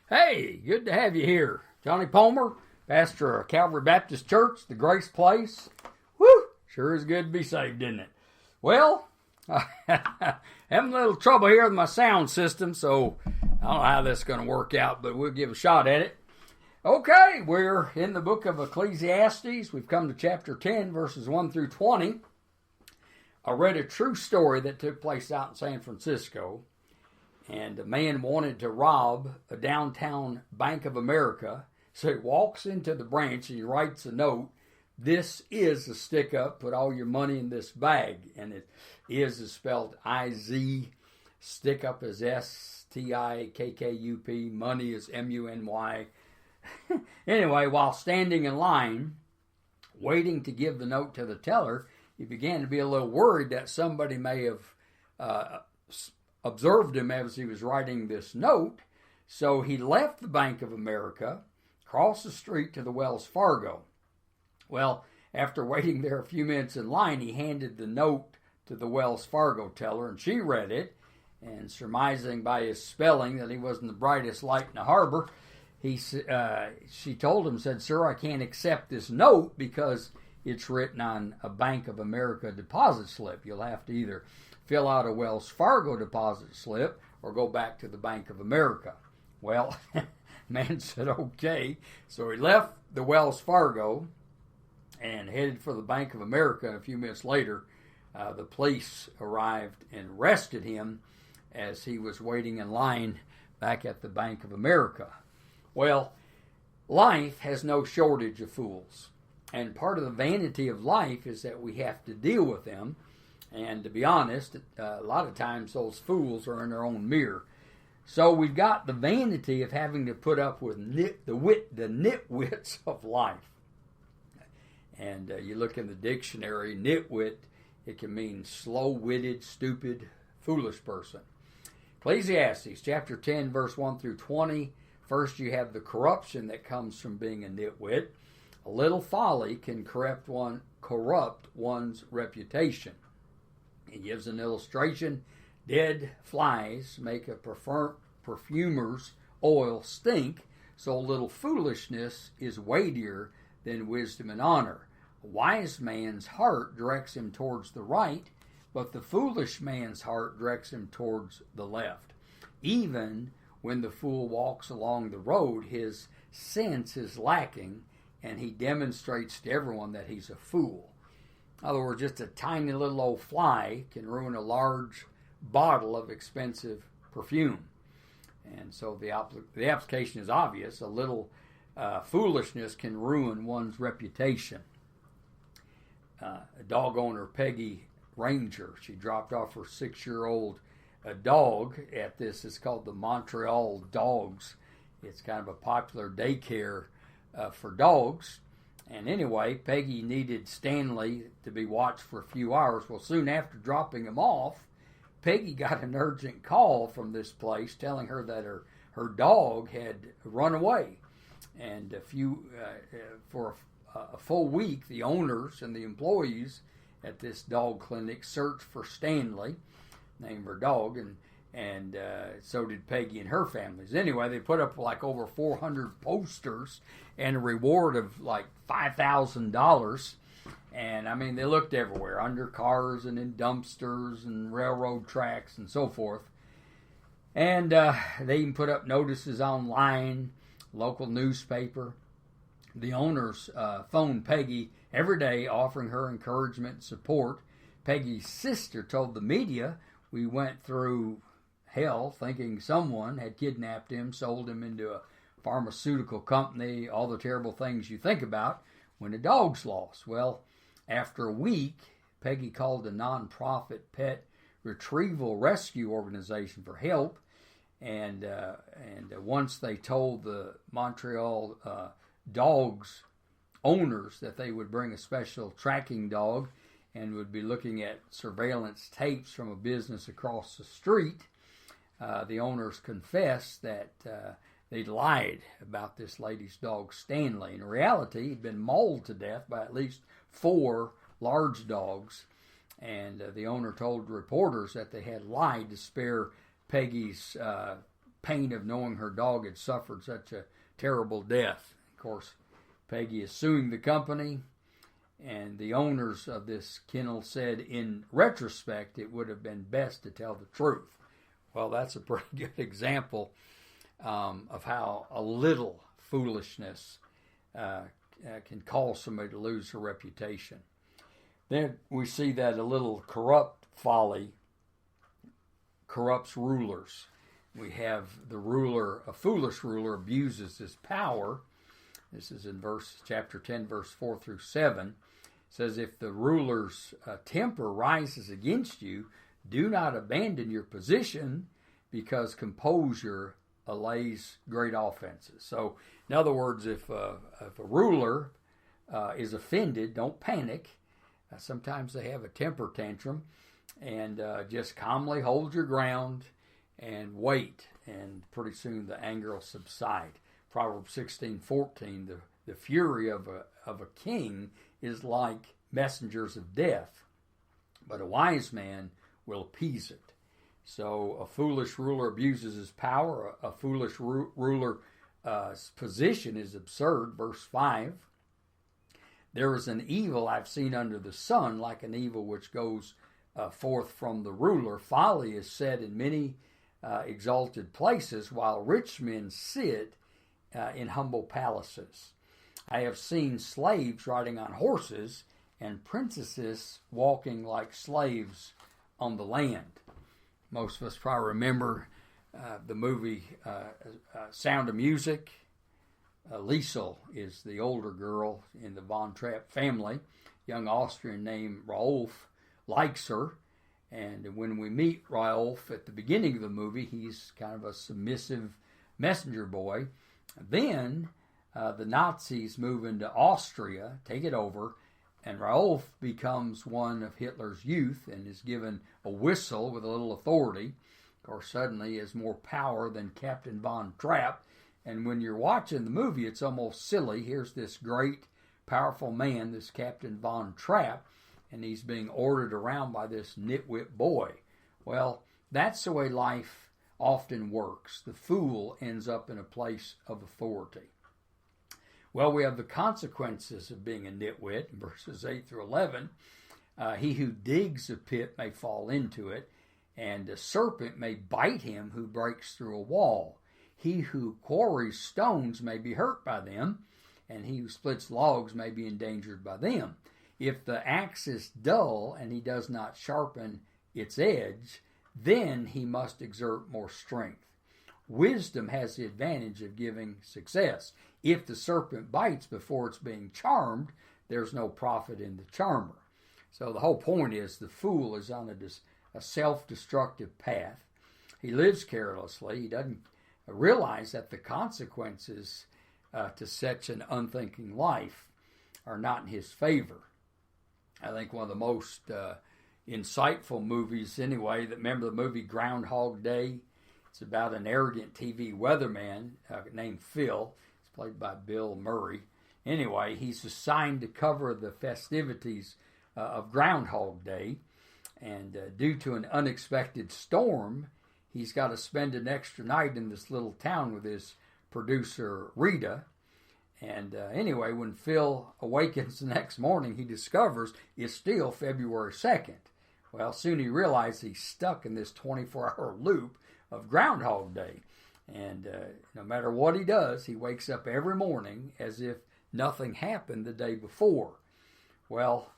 Hey, good to have you here. Johnny Palmer, pastor of Calvary Baptist Church, the Grace Place. Woo! Sure is good to be saved, isn't it? Well, having a little trouble here with my sound system, so I don't know how this is going to work out, but we'll give a shot at it. Okay, we're in the book of Ecclesiastes. We've come to chapter 10, verses 1 through 20. I read a true story that took place out in San Francisco. And a man wanted to rob a downtown Bank of America. So he walks into the branch and he writes a note. This is a stick up. Put all your money in this bag. And it is spelled I-Z. Stick up is S-T-I-K-K-U-P. Money is M-U-N-Y. Anyway, while standing in line, waiting to give the note to the teller, he began to be a little worried that somebody may have observed him as he was writing this note. So he left the Bank of America, crossed the street to the Wells Fargo. Well, after waiting there a few minutes in line, he handed the note to the Wells Fargo teller, and she read it, and surmising by his spelling that he wasn't the brightest light in the harbor, she told him, said, "Sir, I can't accept this note because it's written on a Bank of America deposit slip. You'll have to either fill out a Wells Fargo deposit slip or go back to the Bank of America." Well, man said okay. So he left the Wells Fargo and headed for the Bank of America. And a few minutes later, the police arrived and arrested him as he was waiting in line back at the Bank of America. Well, life has no shortage of fools. And part of the vanity of life is that we have to deal with them. And to be honest, a lot of times those fools are in their own mirror. So we've got the vanity of having to put up with the nitwits of life. And you look in the dictionary, nitwit, it can mean slow-witted, stupid, foolish person. Ecclesiastes chapter 10, verse 1 through 20. First, you have the corruption that comes from being a nitwit. A little folly can corrupt one's reputation. He gives an illustration. Dead flies make a perfumer's oil stink, so a little foolishness is weightier than wisdom and honor. A wise man's heart directs him towards the right, but the foolish man's heart directs him towards the left. Even when the fool walks along the road, his sense is lacking, and he demonstrates to everyone that he's a fool. In other words, just a tiny little old fly can ruin a large bottle of expensive perfume. And so the application is obvious. A little foolishness can ruin one's reputation. A dog owner, Peggy Ranger, she dropped off her 6-year-old dog at this. It's called the Montreal Dogs. It's kind of a popular daycare for dogs. And anyway, Peggy needed Stanley to be watched for a few hours. Well, soon after dropping him off, Peggy got an urgent call from this place telling her that her dog had run away. And for a full week, the owners and the employees at this dog clinic searched for Stanley, named her dog, and so did Peggy and her families. Anyway, they put up like over 400 posters and a reward of like $5,000. And I mean, they looked everywhere, under cars and in dumpsters and railroad tracks and so forth. And they even put up notices online, local newspaper. The owners phoned Peggy every day, offering her encouragement and support. Peggy's sister told the media, "We went through hell thinking someone had kidnapped him, sold him into a pharmaceutical company, all the terrible things you think about when a dog's lost." Well, after a week, Peggy called a nonprofit pet retrieval rescue organization for help, and once they told the Montreal Dogs owners that they would bring a special tracking dog and would be looking at surveillance tapes from a business across the street, the owners confessed that they lied about this lady's dog, Stanley. In reality, he'd been mauled to death by at least 4 large dogs. And the owner told reporters that they had lied to spare Peggy's pain of knowing her dog had suffered such a terrible death. Of course, Peggy is suing the company, and the owners of this kennel said in retrospect it would have been best to tell the truth. Well, that's a pretty good example of how a little foolishness can cause somebody to lose their reputation. Then we see that a little corrupt folly corrupts rulers. We have the ruler, a foolish ruler abuses his power. This is in chapter 10, verse 4 through 7. It says, if the ruler's temper rises against you, do not abandon your position, because composure allays great offenses. So, in other words, if a ruler is offended, don't panic. Sometimes they have a temper tantrum, and just calmly hold your ground and wait, and pretty soon the anger will subside. Proverbs 16:14, the fury of a king is like messengers of death, but a wise man will appease it. So a foolish ruler abuses his power. A foolish ruler's position is absurd. Verse 5, there is an evil I've seen under the sun, like an evil which goes forth from the ruler. Folly is said in many exalted places, while rich men sit in humble palaces. I have seen slaves riding on horses, and princesses walking like slaves on the land. Most of us probably remember the movie Sound of Music. Liesel is the older girl in the Von Trapp family. Young Austrian named Rolf likes her. And when we meet Rolf at the beginning of the movie, he's kind of a submissive messenger boy. Then the Nazis move into Austria, take it over, and Rolf becomes one of Hitler's youth and is given a whistle with a little authority. Of course, suddenly he has more power than Captain Von Trapp. And when you're watching the movie, it's almost silly. Here's this great, powerful man, this Captain Von Trapp, and he's being ordered around by this nitwit boy. Well, that's the way life often works. The fool ends up in a place of authority. Well, we have the consequences of being a nitwit in verses 8 through 11. He who digs a pit may fall into it, and a serpent may bite him who breaks through a wall. He who quarries stones may be hurt by them, and he who splits logs may be endangered by them. If the axe is dull and he does not sharpen its edge, then he must exert more strength. Wisdom has the advantage of giving success. If the serpent bites before it's being charmed, there's no profit in the charmer. So the whole point is the fool is on a self-destructive path. He lives carelessly. He doesn't realize that the consequences to such an unthinking life are not in his favor. I think one of the most insightful movies anyway, remember the movie Groundhog Day? It's about an arrogant TV weatherman named Phil. It's played by Bill Murray. Anyway, he's assigned to cover the festivities of Groundhog Day, and due to an unexpected storm, he's got to spend an extra night in this little town with his producer, Rita. And anyway, when Phil awakens the next morning, he discovers it's still February 2nd. Well, soon he realizes he's stuck in this 24-hour loop of Groundhog Day. And no matter what he does, he wakes up every morning as if nothing happened the day before. Well,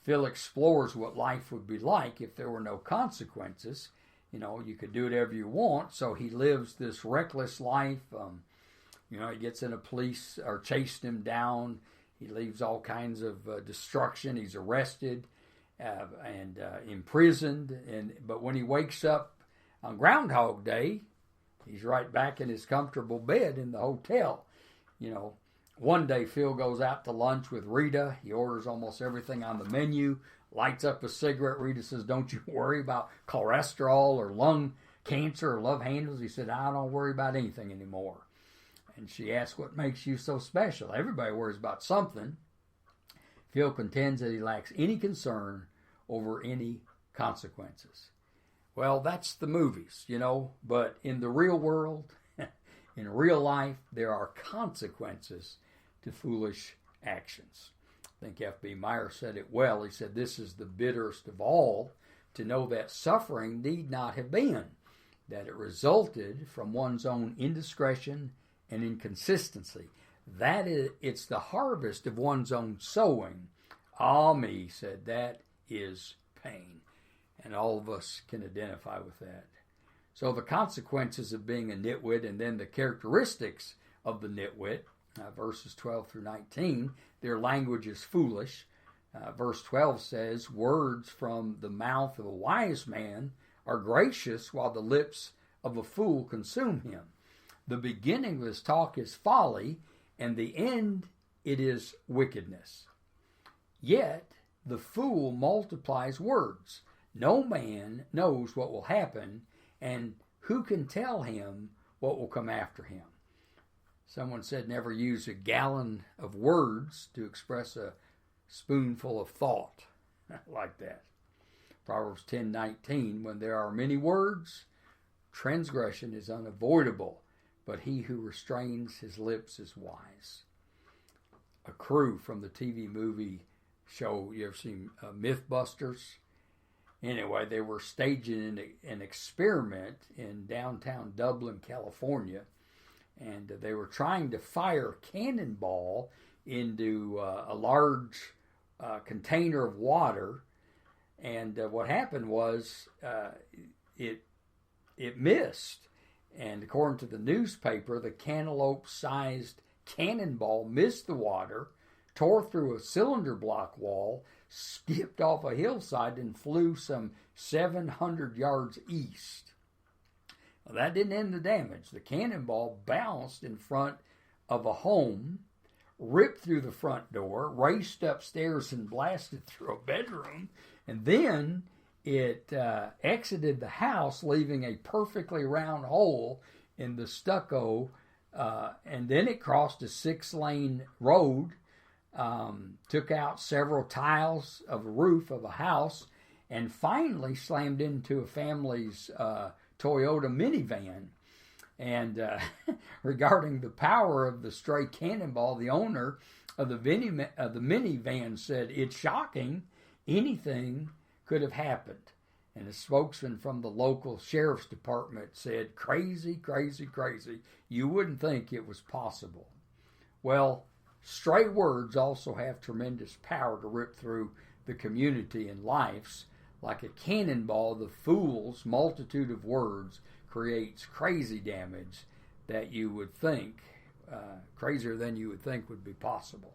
Phil explores what life would be like if there were no consequences. You know, you could do whatever you want, so he lives this reckless life. He gets in a police or chased him down. He leaves all kinds of destruction. He's arrested and imprisoned. But when he wakes up on Groundhog Day, he's right back in his comfortable bed in the hotel. One day Phil goes out to lunch with Rita. He orders almost everything on the menu, lights up a cigarette. Rita says, "Don't you worry about cholesterol or lung cancer or love handles." He said, "I don't worry about anything anymore." And she asks, "What makes you so special?" Everybody worries about something. Phil contends that he lacks any concern over any consequences. Well, that's the movies, but in the real world, in real life, there are consequences to foolish actions. I think F.B. Meyer said it well. He said, "This is the bitterest of all, to know that suffering need not have been, that it resulted from one's own indiscretion and inconsistency. That is, it's the harvest of one's own sowing. Ah, me," he said, "that is pain." And all of us can identify with that. So the consequences of being a nitwit, and then the characteristics of the nitwit, verses 12 through 19, their language is foolish. Verse 12 says, "Words from the mouth of a wise man are gracious, while the lips of a fool consume him. The beginning of his talk is folly, and the end it is wickedness. Yet the fool multiplies words. No man knows what will happen, and who can tell him what will come after him?" Someone said, never use a gallon of words to express a spoonful of thought. Like that. Proverbs 10:19, "When there are many words, transgression is unavoidable, but he who restrains his lips is wise." A crew from the TV movie show, you ever seen Mythbusters? Anyway, they were staging an experiment in downtown Dublin, California, and they were trying to fire a cannonball into a large container of water, and what happened was it missed. And according to the newspaper, the cantaloupe-sized cannonball missed the water, tore through a cylinder block wall, skipped off a hillside, and flew some 700 yards east. Well, that didn't end the damage. The cannonball bounced in front of a home, ripped through the front door, raced upstairs and blasted through a bedroom, and then it exited the house, leaving a perfectly round hole in the stucco, and then it crossed a 6-lane road, took out several tiles of the roof of a house, and finally slammed into a family's Toyota minivan. And regarding the power of the stray cannonball, the owner of the minivan said, "It's shocking. Anything could have happened." And a spokesman from the local sheriff's department said, "Crazy, crazy, crazy. You wouldn't think it was possible." Well, stray words also have tremendous power to rip through the community and lives. Like a cannonball, the fool's multitude of words creates crazy damage that you would think, crazier than you would think would be possible.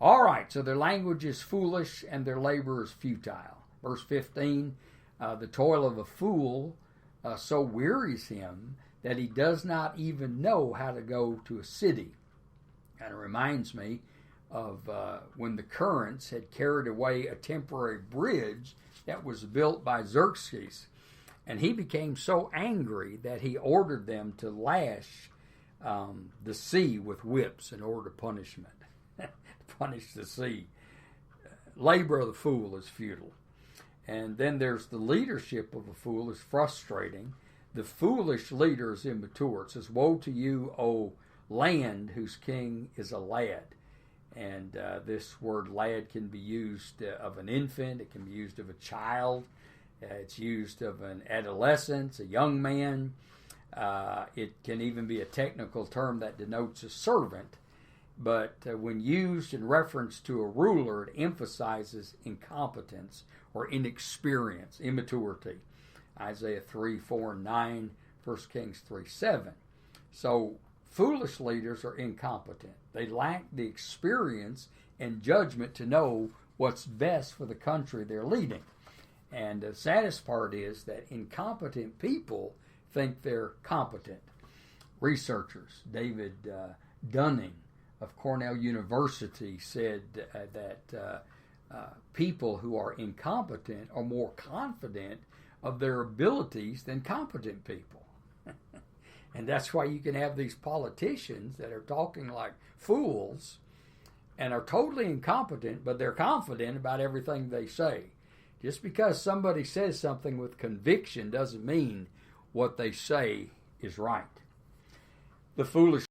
All right, so their language is foolish and their labor is futile. Verse 15, "The toil of a fool so wearies him that he does not even know how to go to a city." Kind of reminds me of when the currents had carried away a temporary bridge that was built by Xerxes. And he became so angry that he ordered them to lash the sea with whips in order to punish the sea. Labor of the fool is futile. And then there's the leadership of a fool is frustrating. The foolish leader is immature. It says, "Woe to you, O land, whose king is a lad." And this word lad can be used of an infant. It can be used of a child. It's used of an adolescent, a young man. It can even be a technical term that denotes a servant. But when used in reference to a ruler, it emphasizes incompetence or inexperience, immaturity. Isaiah 3:4-9, 1 Kings 3:7. So foolish leaders are incompetent. They lack the experience and judgment to know what's best for the country they're leading. And the saddest part is that incompetent people think they're competent. Researchers, David Dunning of Cornell University, said that people who are incompetent are more confident of their abilities than competent people. And that's why you can have these politicians that are talking like fools and are totally incompetent, but they're confident about everything they say. Just because somebody says something with conviction doesn't mean what they say is right. The foolish